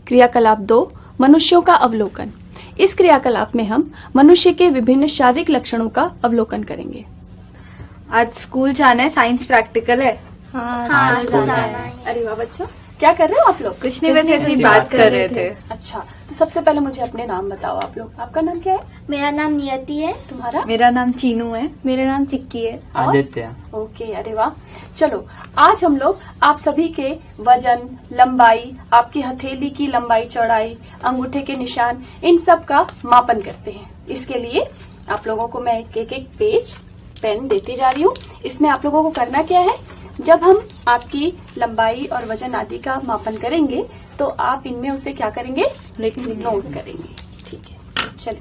क्रियाकलाप 2 मनुष्यों का अवलोकन। इस क्रियाकलाप में हम मनुष्य के विभिन्न शारीरिक लक्षणों का अवलोकन करेंगे। आज स्कूल जाना है, साइंस प्रैक्टिकल है। हाँ, स्कूल जाना है। अरे वाह बच्चों, क्या कर रहे हो आप लोग? कुछ नहीं, वैसे इतनी बात कर रहे थे। अच्छा, तो सबसे पहले मुझे अपने नाम बताओ आप लोग। आपका नाम क्या है? मेरा नाम नियति है। तुम्हारा? मेरा नाम चीनू है। मेरा नाम चिक्की है। आदित्य। ओके, अरे वाह। चलो, आज हम लोग आप सभी के वजन, लंबाई, आपकी हथेली की लंबाई चौड़ाई, अंगूठे के निशान, इन सब का मापन करते हैं। इसके लिए आप लोगों को मैं एक एक पेज पेन देती जा रही हूँ। इसमें आप लोगों को करना क्या है, जब हम आपकी लंबाई और वजन आदि का मापन करेंगे तो आप इनमें उसे क्या करेंगे, नोट करेंगे। ठीक है, चलिए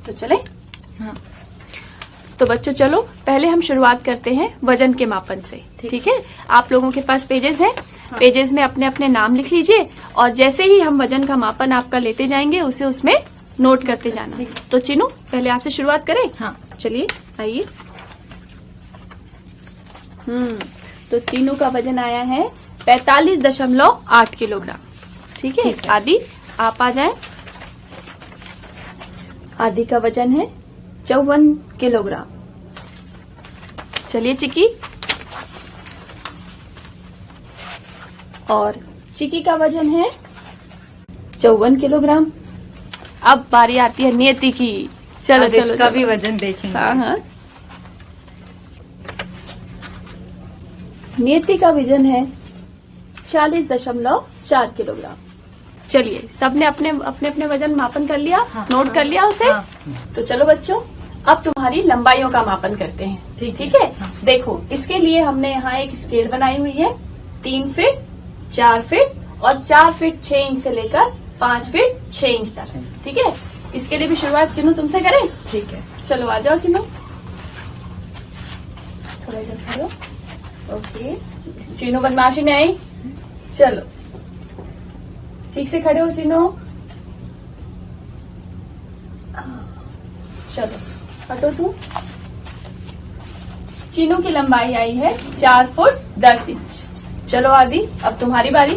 तो चले। हाँ। तो बच्चों चलो पहले हम शुरुआत करते हैं वजन के मापन से। ठीक है, आप लोगों के पास पेजेस हैं। हाँ। पेजेस में अपने अपने नाम लिख लीजिए और जैसे ही हम वजन का मापन आपका लेते जाएंगे उसे उसमें नोट करते जाना। तो चीनू, पहले आपसे शुरुआत करें? हाँ, चलिए आइए। तो चीनू का वजन आया है 45.8 किलोग्राम। ठीक है, आदि आप आ जाएं। आदि का वजन है 54 किलोग्राम। चलिए चिकी। और चिकी का वजन है 54 किलोग्राम। अब बारी आती है नियति की। चलो चलो इसका भी वजन देखेंगे। हाँ हाँ। नियति का वजन है 40.4 किलोग्राम। चलिए, सबने अपने अपने अपने वजन मापन कर लिया? हाँ, नोट कर लिया उसे? हाँ। तो चलो बच्चों, अब तुम्हारी लंबाइयों का मापन करते हैं। ठीक है। हाँ। देखो, इसके लिए हमने यहाँ एक स्केल बनाई हुई है। 3 फीट, 4 फीट और 4 फीट 6 इंच से लेकर 5 फीट 6 इंच तक। ठीक है, इसके लिए भी शुरुआत चिन्नू तुमसे करें? ठीक है। चलो आ जाओ चिन्नू। थोड़ा इधर खड़ो। ओके, चिन्नू बदमाशी नहीं आई। चलो ठीक से खड़े हो चिन्नू। चलो हटो तू। चिन्नू की लंबाई आई है 4 फुट 10 इंच। चलो आदि, अब तुम्हारी बारी।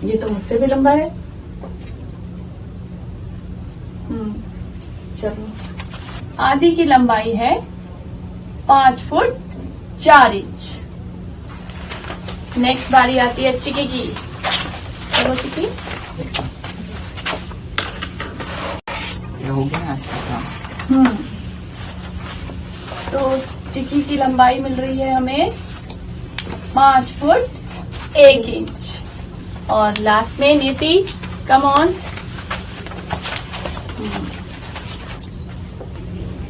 ये तो मुझसे भी लंबा है। चलो, आदि की लंबाई है 5 फुट 4 इंच। नेक्स्ट बारी आती है चिकी की। चलो चिकी। ये हो गया ना? तो चिकी की लंबाई मिल रही है हमें 5 फुट 1 इंच। और लास्ट में नीति, कम ऑन।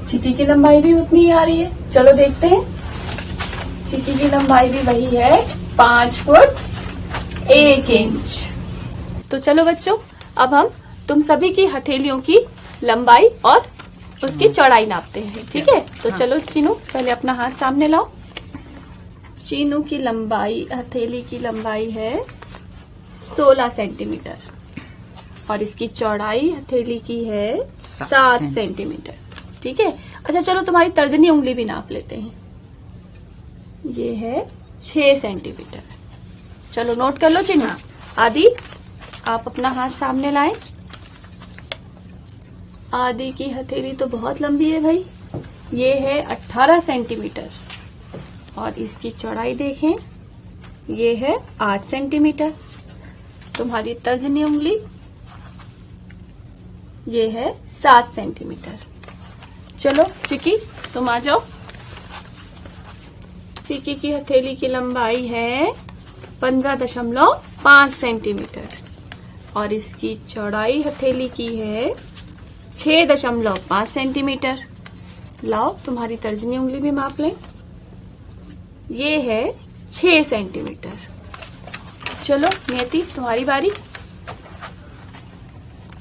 चिकी की लंबाई भी उतनी ही आ रही है। चलो देखते हैं। चिकी की लंबाई भी वही है, 5 फुट 1 इंच। तो चलो बच्चों, अब हम तुम सभी की हथेलियों की लंबाई और उसकी चौड़ाई नापते हैं। ठीक है, तो चलो चीनू, पहले अपना हाथ सामने लाओ। चीनू की लंबाई, हथेली की लंबाई है 16 सेंटीमीटर और इसकी चौड़ाई हथेली की है 7 सेंटीमीटर। ठीक है। अच्छा चलो, तुम्हारी तर्जनी उंगली भी नाप लेते हैं। ये है 6 सेंटीमीटर। चलो नोट कर लो चिन्ह। आदि, आप अपना हाथ सामने लाएं। आदि की हथेली तो बहुत लंबी है भाई, ये है 18 सेंटीमीटर और इसकी चौड़ाई देखें, ये है 8 सेंटीमीटर। तुम्हारी तर्जनी उंगली ये है 7 सेंटीमीटर। चलो चिकी, तुम आ जाओ। चिकी की हथेली की लंबाई है 15.5 सेंटीमीटर और इसकी चौड़ाई हथेली की है 6.5 सेंटीमीटर। लाओ, तुम्हारी तर्जनी उंगली भी माप लें। ये है 6 सेंटीमीटर। चलो नियति, तुम्हारी बारी।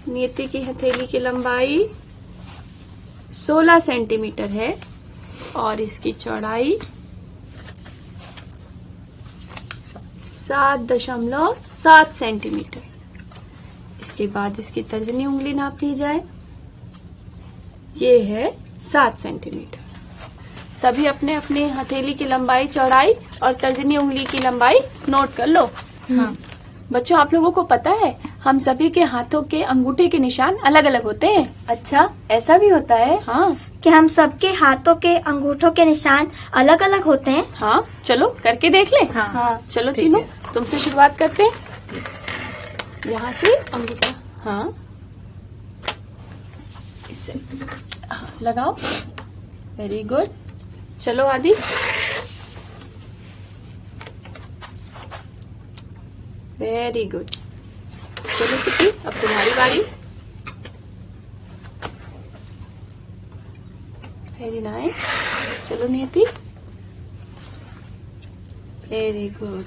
नियति की हथेली की लंबाई 16 सेंटीमीटर है और इसकी चौड़ाई 7.7 सेंटीमीटर। इसके बाद इसकी तर्जनी उंगली नाप ली जाए, ये है 7 सेंटीमीटर। सभी अपने अपने हथेली की लंबाई, चौड़ाई और तर्जनी उंगली की लंबाई नोट कर लो। हाँ। बच्चों, आप लोगों को पता है हम सभी के हाथों के अंगूठे के निशान अलग अलग होते हैं। अच्छा, ऐसा भी होता है? हाँ कि हम सबके हाथों के अंगूठों के निशान अलग अलग होते हैं। हाँ, चलो करके देख ले। हाँ। चलो ठीक चीनू, है। तुमसे शुरुआत करते हैं। यहाँ से अंगूठा, हाँ इससे, हाँ, लगाओ। Very good. चलो आदि। Very good. चलो चिक्की, अब तुम्हारी बारी। Very nice. चलो नियति। Very good.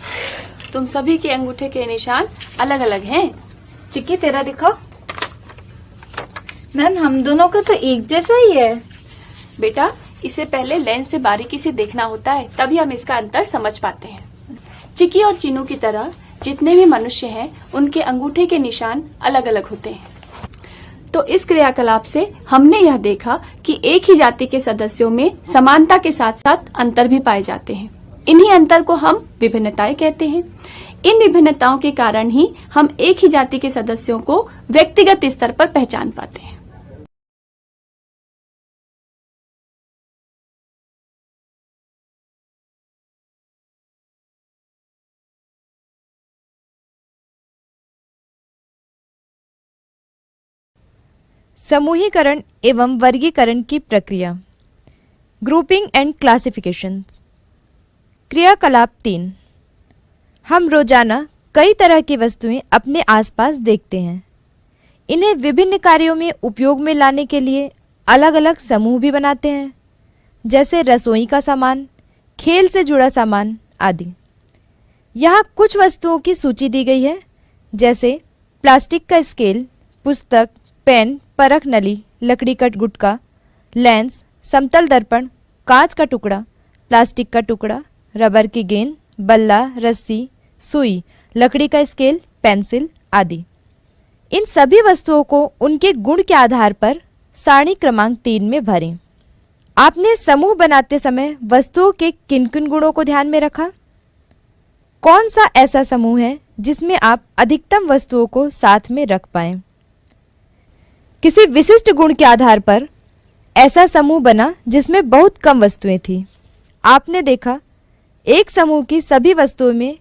तुम सभी के अंगूठे के निशान अलग अलग हैं। चिक्की, तेरा दिखाओ। मैम, हम दोनों का तो एक जैसा ही है। बेटा, इसे पहले लेंस से बारीकी से देखना होता है, तभी हम इसका अंतर समझ पाते हैं। चिक्की और चीनू की तरह जितने भी मनुष्य हैं, उनके अंगूठे के निशान अलग अलग होते हैं। तो इस क्रियाकलाप से हमने यह देखा कि एक ही जाति के सदस्यों में समानता के साथ साथ अंतर भी पाए जाते हैं। इन्हीं अंतर को हम विभिन्नताएं कहते हैं। इन विभिन्नताओं के कारण ही हम एक ही जाति के सदस्यों को व्यक्तिगत स्तर पर पहचान पाते हैं। समूहीकरण एवं वर्गीकरण की प्रक्रिया। Grouping and classification. क्रियाकलाप 3। हम रोजाना कई तरह की वस्तुएं अपने आसपास देखते हैं। इन्हें विभिन्न कार्यों में उपयोग में लाने के लिए अलग अलग समूह भी बनाते हैं, जैसे रसोई का सामान, खेल से जुड़ा सामान आदि। यहाँ कुछ वस्तुओं की सूची दी गई है, जैसे प्लास्टिक का स्केल, पुस्तक, पेन, परख नली, लकड़ी का गुटका, लेंस, समतल दर्पण, कांच का टुकड़ा, प्लास्टिक का टुकड़ा, रबर की गेंद, बल्ला, रस्सी, सुई, लकड़ी का स्केल, पेंसिल आदि। इन सभी वस्तुओं को उनके गुण के आधार पर सारणी क्रमांक 3 में भरें। आपने समूह बनाते समय वस्तुओं के किन किन गुणों को ध्यान में रखा? कौन सा ऐसा समूह है जिसमें आप अधिकतम वस्तुओं को साथ में रख पाएं? किसी विशिष्ट गुण के आधार पर ऐसा समूह बना जिसमें बहुत कम वस्तुएं थी। आपने देखा, एक समूह की सभी वस्तुओं में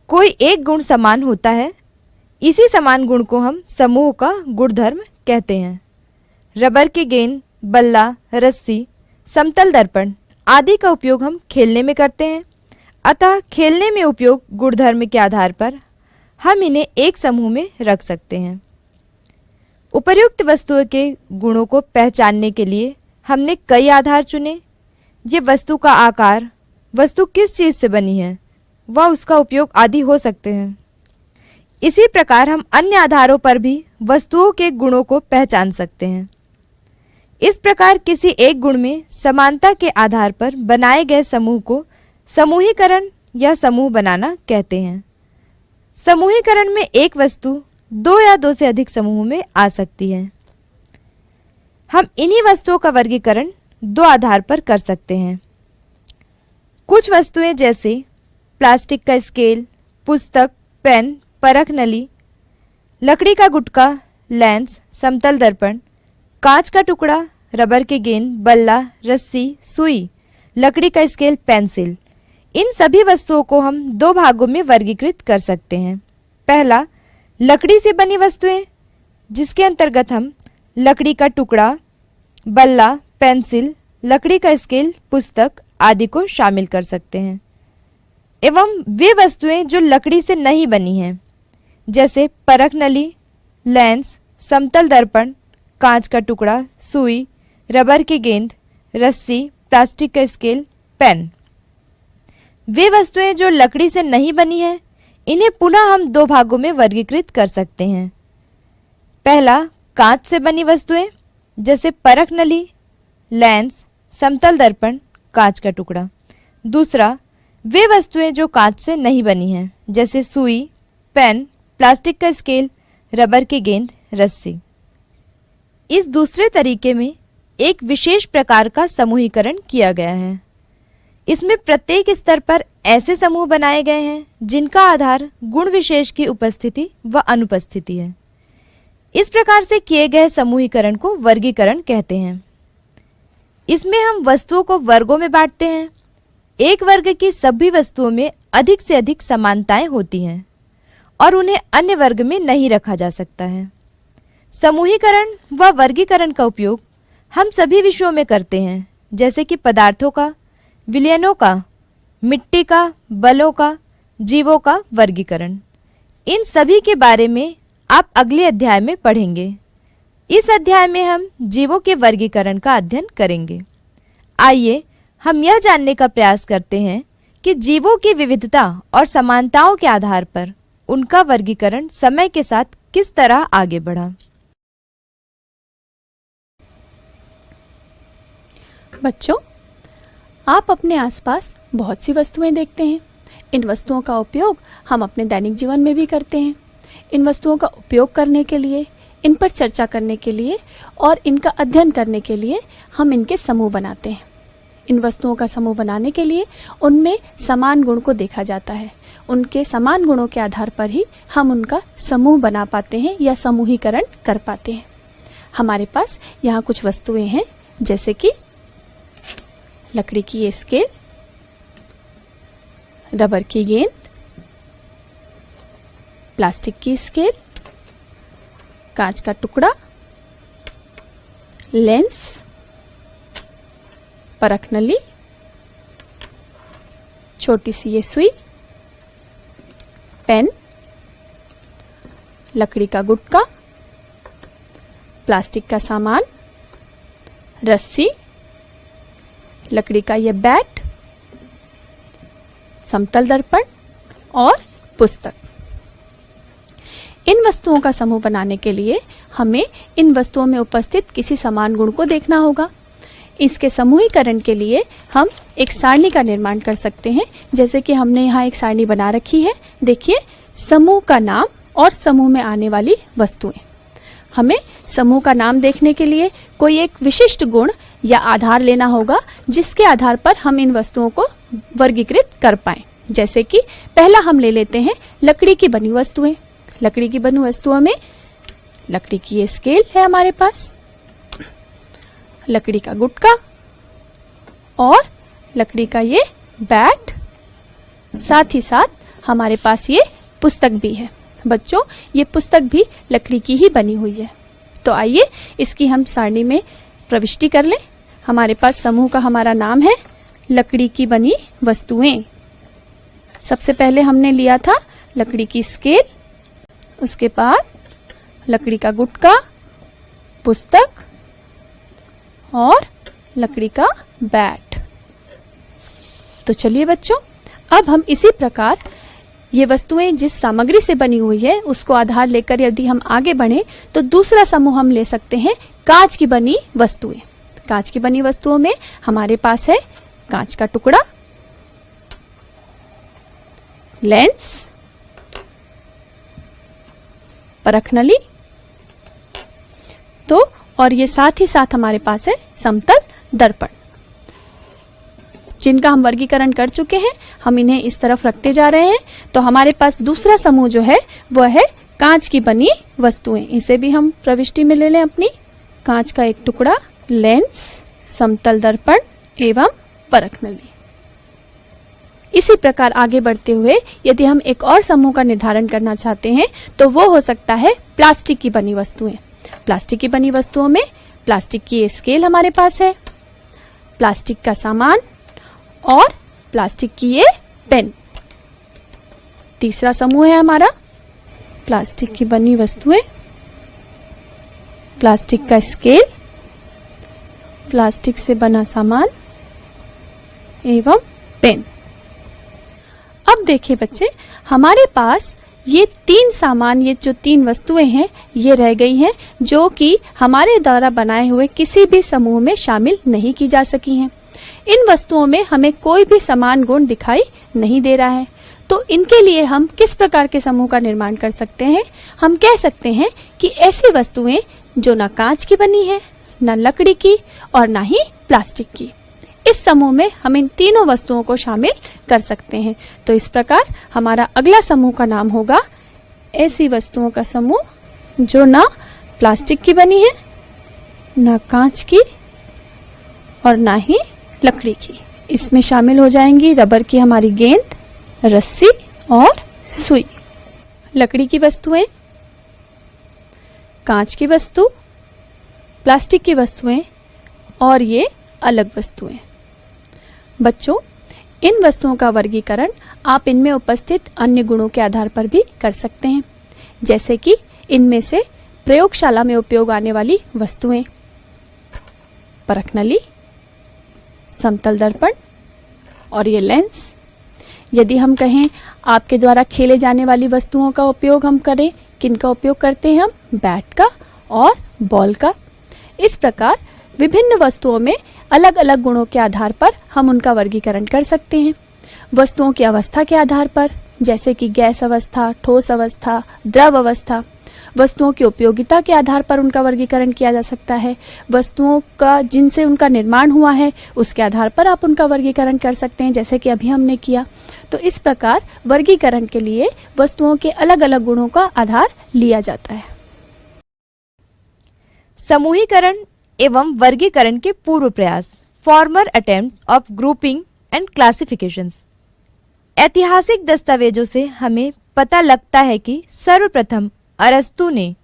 कोई एक गुण समान होता है। इसी समान गुण को हम समूह का गुणधर्म कहते हैं। रबर की गेंद, बल्ला, रस्सी, समतल दर्पण आदि का उपयोग हम खेलने में करते हैं। अतः खेलने में उपयोग गुणधर्म के आधार पर हम इन्हें एक समूह में रख सकते हैं। उपर्युक्त वस्तुओं के गुणों को पहचानने के लिए हमने कई आधार चुने। ये वस्तु का आकार, वस्तु किस चीज़ से बनी है, व उसका उपयोग आदि हो सकते हैं। इसी प्रकार हम अन्य आधारों पर भी वस्तुओं के गुणों को पहचान सकते हैं। इस प्रकार किसी एक गुण में समानता के आधार पर बनाए गए समूह को समूहीकरण या समूह बनाना कहते हैं। समूहीकरण में एक वस्तु दो या दो से अधिक समूह में आ सकती है। हम इन्हीं वस्तुओं का वर्गीकरण दो आधार पर कर सकते हैं। कुछ वस्तुएं जैसे प्लास्टिक का स्केल, पुस्तक, पेन, परख नली, लकड़ी का गुटका, लेंस, समतल दर्पण, कांच का टुकड़ा, रबर की गेंद, बल्ला, रस्सी, सुई, लकड़ी का स्केल, पेंसिल, इन सभी वस्तुओं को हम दो भागों में वर्गीकृत कर सकते हैं। पहला, लकड़ी से बनी वस्तुएं, जिसके अंतर्गत हम लकड़ी का टुकड़ा, बल्ला, पेंसिल, लकड़ी का स्केल, पुस्तक आदि को शामिल कर सकते हैं। एवं वे वस्तुएं जो लकड़ी से नहीं बनी हैं, जैसे परख नली, लेंस, समतल दर्पण, कांच का टुकड़ा, सुई, रबर की गेंद, रस्सी, प्लास्टिक का स्केल, पेन। वे वस्तुएं जो लकड़ी से नहीं बनी हैं, इन्हें पुनः हम दो भागों में वर्गीकृत कर सकते हैं। पहला, कांच से बनी वस्तुएं, जैसे परख नली, लेंस, समतल दर्पण, कांच का टुकड़ा। दूसरा, वे वस्तुएं जो कांच से नहीं बनी हैं, जैसे सुई, पेन, प्लास्टिक का स्केल, रबर की गेंद, रस्सी। इस दूसरे तरीके में एक विशेष प्रकार का समूहीकरण किया गया है। इसमें प्रत्येक स्तर पर ऐसे समूह बनाए गए हैं जिनका आधार गुण विशेष की उपस्थिति व अनुपस्थिति है। इस प्रकार से किए गए समूहीकरण को वर्गीकरण कहते हैं। इसमें हम वस्तुओं को वर्गों में बांटते हैं। एक वर्ग की सभी वस्तुओं में अधिक से अधिक समानताएं होती हैं और उन्हें अन्य वर्ग में नहीं रखा जा सकता है। समूहीकरण व वर्गीकरण का उपयोग हम सभी विषयों में करते हैं, जैसे कि पदार्थों का, विलयनों का, मिट्टी का, बलों का, जीवों का वर्गीकरण। इन सभी के बारे में आप अगले अध्याय में पढ़ेंगे। इस अध्याय में हम जीवों के वर्गीकरण का अध्ययन करेंगे। आइए हम यह जानने का प्रयास करते हैं कि जीवों की विविधता और समानताओं के आधार पर उनका वर्गीकरण समय के साथ किस तरह आगे बढ़ा। बच्चों, आप अपने आसपास बहुत सी वस्तुएं देखते हैं। इन वस्तुओं का उपयोग हम अपने दैनिक जीवन में भी करते हैं। इन वस्तुओं का उपयोग करने के लिए, इन पर चर्चा करने के लिए और इनका अध्ययन करने के लिए हम इनके समूह बनाते हैं। इन वस्तुओं का समूह बनाने के लिए उनमें समान गुण को देखा जाता है। उनके समान गुणों के आधार पर ही हम उनका समूह बना पाते हैं या समूहीकरण कर पाते हैं। हमारे पास यहाँ कुछ वस्तुएं हैं, जैसे कि लकड़ी की ये स्केल, रबर की गेंद, प्लास्टिक की स्केल, कांच का टुकड़ा, लेंस, परख नली, छोटी सी ये सुई, पेन, लकड़ी का गुटका, प्लास्टिक का सामान, रस्सी, लकड़ी का ये बैट, समतल दर्पण और पुस्तक। इन वस्तुओं का समूह बनाने के लिए हमें इन वस्तुओं में उपस्थित किसी समान गुण को देखना होगा। इसके समूहीकरण के लिए हम एक सारणी का निर्माण कर सकते हैं, जैसे कि हमने यहाँ एक सारणी बना रखी है। देखिए, समूह का नाम और समूह में आने वाली वस्तुएं। हमें समूह का नाम देखने के लिए कोई एक विशिष्ट गुण या आधार लेना होगा, जिसके आधार पर हम इन वस्तुओं को वर्गीकृत कर पाएं। जैसे कि पहला हम ले लेते हैं लकड़ी की बनी वस्तुएं। लकड़ी की बनी वस्तुओं में लकड़ी की ये स्केल है हमारे पास, लकड़ी का गुटका और लकड़ी का ये बैट, साथ ही साथ हमारे पास ये पुस्तक भी है। बच्चों, ये पुस्तक भी लकड़ी की ही बनी हुई है। तो आइए इसकी हम सारणी में प्रविष्टि कर लें। हमारे पास समूह का हमारा नाम है लकड़ी की बनी वस्तुएं। सबसे पहले हमने लिया था लकड़ी की स्केल, उसके बाद लकड़ी का गुटका, पुस्तक और लकड़ी का बैट। तो चलिए बच्चों, अब हम इसी प्रकार ये वस्तुएं जिस सामग्री से बनी हुई है उसको आधार लेकर यदि हम आगे बढ़ें तो दूसरा समूह हम ले सकते हैं कांच की बनी वस्तुएं। कांच की बनी वस्तुओं में हमारे पास है कांच का टुकड़ा, लेंस, परख नली, तो और ये साथ ही साथ हमारे पास है समतल दर्पण, जिनका हम वर्गीकरण कर चुके हैं। हम इन्हें इस तरफ रखते जा रहे हैं। तो हमारे पास दूसरा समूह जो है वह है कांच की बनी वस्तुएं। इसे भी हम प्रविष्टि में ले लें अपनी। कांच का एक टुकड़ा, लेंस, समतल दर्पण एवं परख नली। इसी प्रकार आगे बढ़ते हुए यदि हम एक और समूह का निर्धारण करना चाहते हैं तो वो हो सकता है प्लास्टिक की बनी वस्तुएं। प्लास्टिक की बनी वस्तुओं में प्लास्टिक की स्केल हमारे पास है, प्लास्टिक का सामान और प्लास्टिक की ये पेन। तीसरा समूह है हमारा प्लास्टिक की बनी वस्तुएं, प्लास्टिक का स्केल, प्लास्टिक से बना सामान एवं पेन। अब देखिए बच्चे, हमारे पास ये तीन सामान, ये जो तीन वस्तुएं हैं ये रह गई हैं, जो कि हमारे द्वारा बनाए हुए किसी भी समूह में शामिल नहीं की जा सकी हैं। इन वस्तुओं में हमें कोई भी समान गुण दिखाई नहीं दे रहा है। तो इनके लिए हम किस प्रकार के समूह का निर्माण कर सकते हैं? हम कह सकते हैं कि ऐसी वस्तुएं जो ना कांच की बनी है, न लकड़ी की और न ही प्लास्टिक की। इस समूह में हम इन तीनों वस्तुओं को शामिल कर सकते हैं। तो इस प्रकार हमारा अगला समूह का नाम होगा ऐसी वस्तुओं का समूह जो ना प्लास्टिक की बनी है, ना कांच की और ना ही लकड़ी की। इसमें शामिल हो जाएंगी रबर की हमारी गेंद, रस्सी और सुई। लकड़ी की वस्तुएं, कांच की वस्तु, प्लास्टिक की वस्तुएं और ये अलग वस्तुएं। बच्चों, इन वस्तुओं का वर्गीकरण आप इनमें उपस्थित अन्य गुणों के आधार पर भी कर सकते हैं, जैसे कि इनमें से प्रयोगशाला में उपयोग आने वाली वस्तुएं, परखनली, समतल दर्पण और ये लेंस। यदि हम कहें आपके द्वारा खेले जाने वाली वस्तुओं का उपयोग हम करें, किनका उपयोग करते हैं हम? बैट का और बॉल का। इस प्रकार विभिन्न वस्तुओं में अलग अलग गुणों के आधार पर हम उनका वर्गीकरण कर सकते हैं। वस्तुओं की अवस्था के आधार पर, जैसे कि गैस अवस्था, ठोस अवस्था, द्रव अवस्था। वस्तुओं की उपयोगिता के आधार पर उनका वर्गीकरण किया जा सकता है। वस्तुओं का जिनसे उनका निर्माण हुआ है उसके आधार पर आप उनका वर्गीकरण कर सकते हैं, जैसे कि अभी हमने किया। तो इस प्रकार वर्गीकरण के लिए वस्तुओं के अलग अलग गुणों का आधार लिया जाता है। समूहीकरण एवं वर्गीकरण के पूर्व प्रयास, farmer attempt of grouping and classifications. ऐतिहासिक दस्तावेजों से हमें पता लगता है कि सर्वप्रथम अरस्तु ने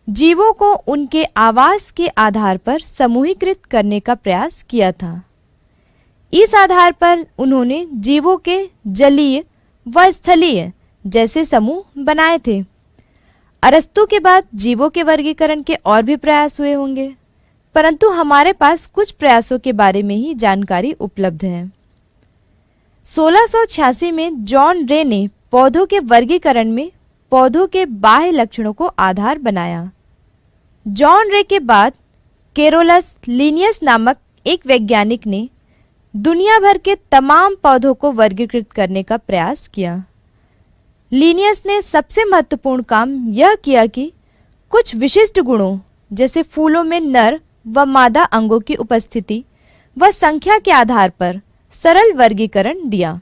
जीवों को उनके आवास के आधार पर समूहीकृत करने का प्रयास किया था। इस आधार पर उन्होंने जीवों के जलीय व स्थलीय जैसे समूह बनाए थे। अरस्तु के बाद जीवों के वर्गीकरण के और भी प्रयास हुए होंगे, परंतु हमारे पास कुछ प्रयासों के बारे में ही जानकारी उपलब्ध है। 1686 में जॉन रे ने पौधों के वर्गीकरण में पौधों के बाह्य लक्षणों को आधार बनाया। जॉन रे के बाद कैरोलस लिनियस नामक एक वैज्ञानिक ने दुनिया भर के तमाम पौधों को वर्गीकृत करने का प्रयास किया। लिनियस ने सबसे महत्वपूर्ण काम यह किया कि कुछ विशिष्ट गुणों जैसे फूलों में नर व मादा अंगों की उपस्थिति व संख्या के आधार पर सरल वर्गीकरण दिया।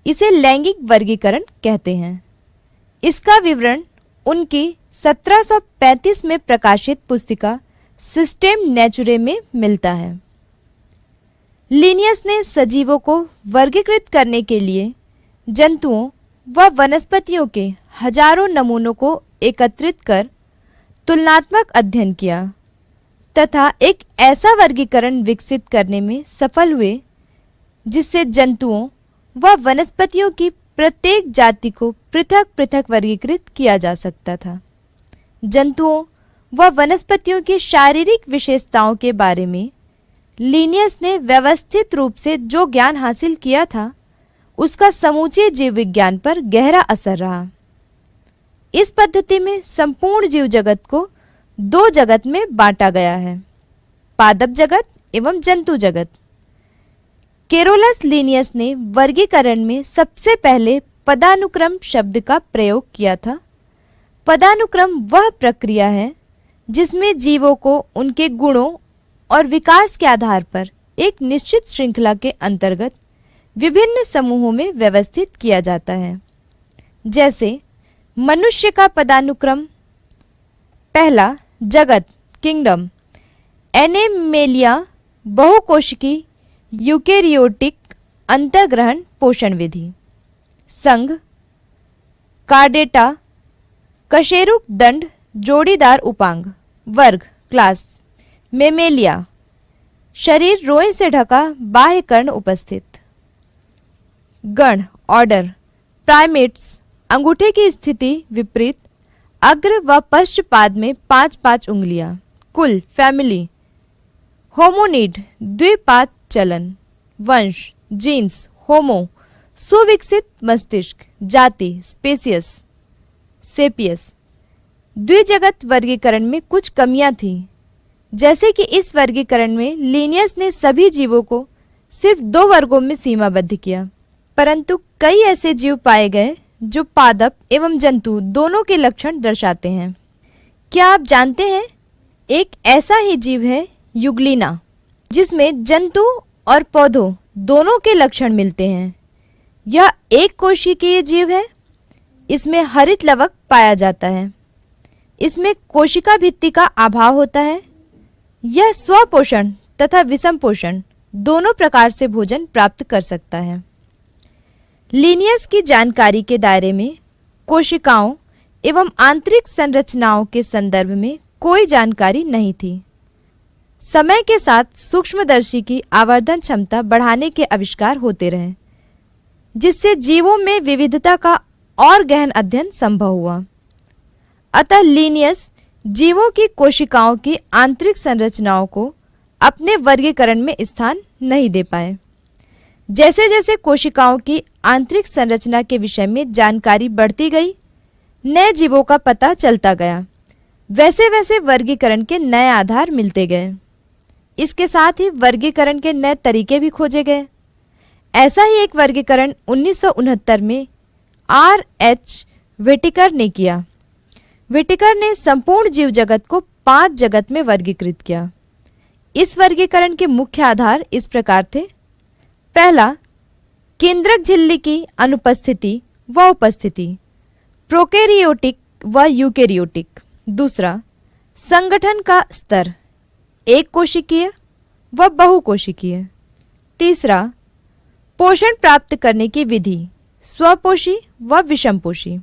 इसे लैंगिक वर्गीकरण कहते हैं। इसका विवरण उनकी 1735 में प्रकाशित पुस्तिका सिस्टेम नेचुरे में मिलता है। लिनियस ने सजीवों को वर्गीकृत करने के लिए जंतुओं व वनस्पतियों के हजारों नमूनों को एकत्रित कर तुलनात्मक अध्ययन किया तथा एक ऐसा वर्गीकरण विकसित करने में सफल हुए जिससे जंतुओं व वनस्पतियों की प्रत्येक जाति को पृथक पृथक वर्गीकृत किया जा सकता था। जंतुओं व वनस्पतियों की शारीरिक विशेषताओं के बारे में लिनियस ने व्यवस्थित रूप से जो ज्ञान हासिल किया था उसका समूचे जीव विज्ञान पर गहरा असर रहा। इस पद्धति में संपूर्ण जीव जगत को दो जगत में बांटा गया है, पादप जगत एवं जंतु जगत। कैरोलस लिनियस ने वर्गीकरण में सबसे पहले पदानुक्रम शब्द का प्रयोग किया था। पदानुक्रम वह प्रक्रिया है जिसमें जीवों को उनके गुणों और विकास के आधार पर एक निश्चित श्रृंखला के अंतर्गत विभिन्न समूहों में व्यवस्थित किया जाता है। जैसे मनुष्य का पदानुक्रम, पहला जगत किंगडम, एनेमेलिया बहुकोशिकी यूकेरियोटिक अंतर्ग्रहण पोषण विधि, संघ, कार्डेटा कशेरुक दंड जोड़ीदार उपांग, वर्ग क्लास, मेमेलिया शरीर रोए से ढका बाह्य कर्ण उपस्थित, गण ऑर्डर, प्राइमेट्स अंगूठे की स्थिति विपरीत, अग्र व पश्चपाद में 5-5 उंगलियां, कुल फैमिली, होमोनिड द्विपाद चलन, वंश जीन्स होमो, सुविकसित मस्तिष्क, जाति स्पेसियस सेपियस। द्विजगत वर्गीकरण में कुछ कमियां थीं, जैसे कि इस वर्गीकरण में लिनियस ने सभी जीवों को सिर्फ 2 वर्गों में सीमाबद्ध किया, परंतु कई ऐसे जीव पाए गए जो पादप एवं जंतु दोनों के लक्षण दर्शाते हैं। क्या आप जानते हैं एक ऐसा ही जीव है युग्लिना, जिसमें जंतु और पौधों दोनों के लक्षण मिलते हैं। यह एक कोशिकीय जीव है। इसमें हरित लवक पाया जाता है। इसमें कोशिका भित्ति का अभाव होता है। यह स्वपोषण तथा विषम पोषण दोनों प्रकार से भोजन प्राप्त कर सकता है। लिनियस की जानकारी के दायरे में कोशिकाओं एवं आंतरिक संरचनाओं के संदर्भ में कोई जानकारी नहीं थी। समय के साथ सूक्ष्मदर्शी की आवर्धन क्षमता बढ़ाने के आविष्कार होते रहे, जिससे जीवों में विविधता का और गहन अध्ययन संभव हुआ। अतः लिनियस जीवों की कोशिकाओं की आंतरिक संरचनाओं को अपने वर्गीकरण में स्थान नहीं दे पाए। जैसे जैसे कोशिकाओं की आंतरिक संरचना के विषय में जानकारी बढ़ती गई, नए जीवों का पता चलता गया, वैसे वैसे वर्गीकरण के नए आधार मिलते गए। इसके साथ ही वर्गीकरण के नए तरीके भी खोजे गए। ऐसा ही एक वर्गीकरण 1969 में R.H. व्हिटेकर ने किया। व्हिटेकर ने संपूर्ण जीव जगत को 5 जगत में वर्गीकृत किया। इस वर्गीकरण के मुख्य आधार इस प्रकार थे। पहला, केंद्रक झिल्ली की अनुपस्थिति व उपस्थिति, प्रोकैरियोटिक व यूकैरियोटिक। दूसरा, संगठन का स्तर, एक कोशिकीय व बहुकोशिकीय। तीसरा, पोषण प्राप्त करने की विधि, स्वपोषी व विषमपोषी।